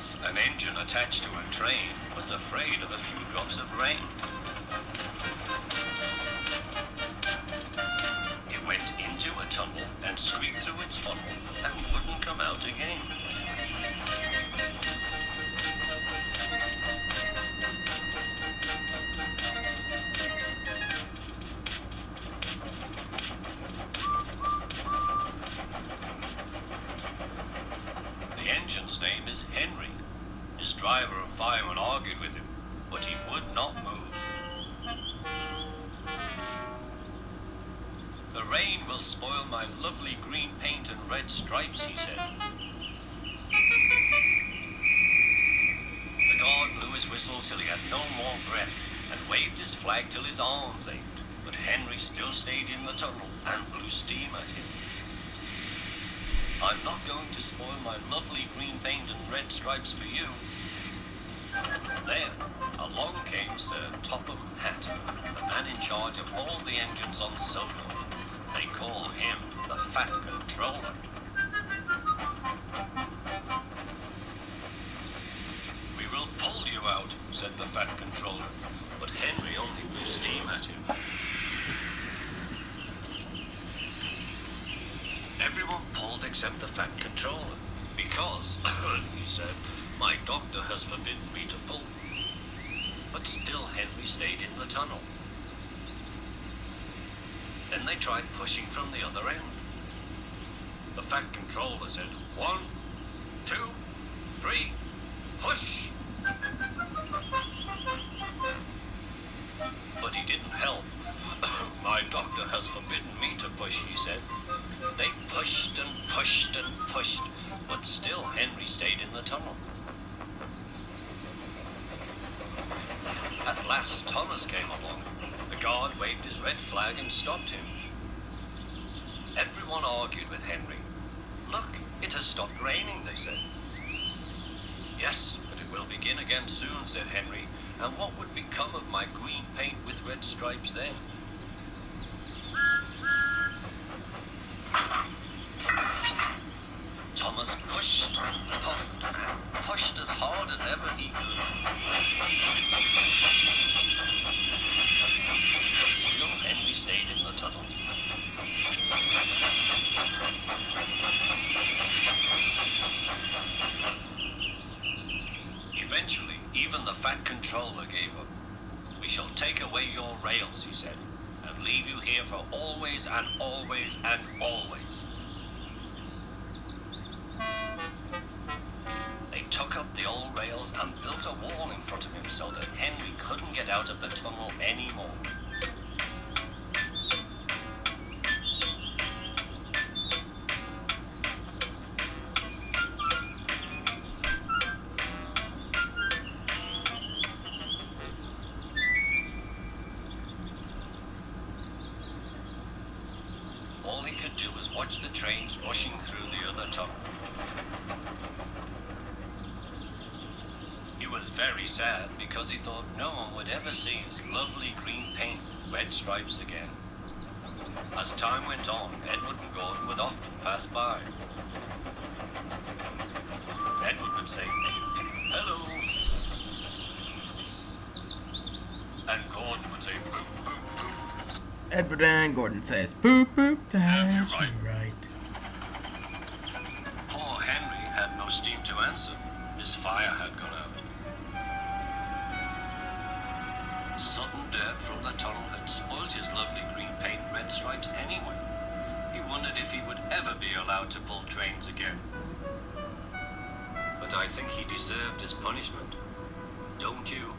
Once, an engine attached to a train was afraid of a few drops of rain. It went into a tunnel and squeaked through its funnel and wouldn't come out again. The engine's name is Henry. His driver and fireman argued with him, but he would not move. The rain will spoil my lovely green paint and red stripes, he said. The guard blew his whistle till he had no more breath and waved his flag till his arms ached, but Henry still stayed in the tunnel and blew steam at him. I'm not going to spoil my lovely green paint and red stripes for you. Then, along came Sir Topham Hatt, the man in charge of all the engines on Soho. They call him the Fat Controller. We will pull you out, said the Fat Controller, but Henry only blew steam at him. Everyone pulled except the Fat Controller, because, he said, my doctor has forbidden me to pull. But still Henry stayed in the tunnel. Then they tried pushing from the other end. The Fat Controller said, 1, 2, 3, push! But he didn't help. My doctor has forbidden me to push, he said. They pushed and pushed and pushed, but still Henry stayed in the tunnel. At last Thomas came along. The guard waved his red flag and stopped him. Everyone argued with Henry. Look, it has stopped raining, they said. Yes, but it will begin again soon, said Henry, and what would become of my green paint with red stripes then? Thomas pushed and puffed and pushed as hard as ever he could. But still Henry stayed in the tunnel. Eventually, even the Fat Controller gave up. We shall take away your rails, he said, and leave you here for always and always and always. They took up the old rails and built a wall in front of him so that Henry couldn't get out of the tunnel anymore. All he could do was watch the trains rushing through the other tunnel. He was very sad because he thought no one would ever see his lovely green paint with red stripes again. As time went on, Edward and Gordon would often pass by. Edward would say, hello. And Gordon would say, boop, boop, boop. Edward and Gordon says, boop, boop, that's Right. right. Poor Henry had no steam to answer. His fire had gone out. Sudden dirt from the tunnel had spoilt his lovely green paint and red stripes anyway. He wondered if he would ever be allowed to pull trains again. But I think he deserved his punishment. Don't you?